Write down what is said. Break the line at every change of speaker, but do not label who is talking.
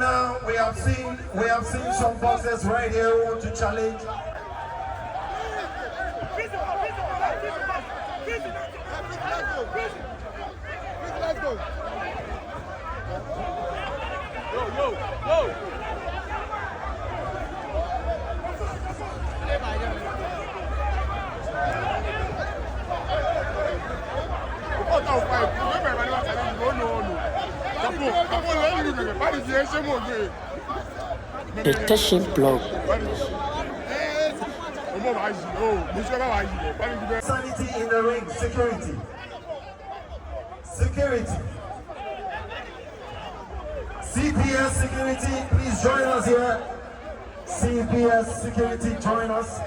now we have seen some boxers right here who want to challenge.
Let's go. Go.
Detection blog.
Sanity in the ring, security. CPS security, please join us here. CPS security, join us.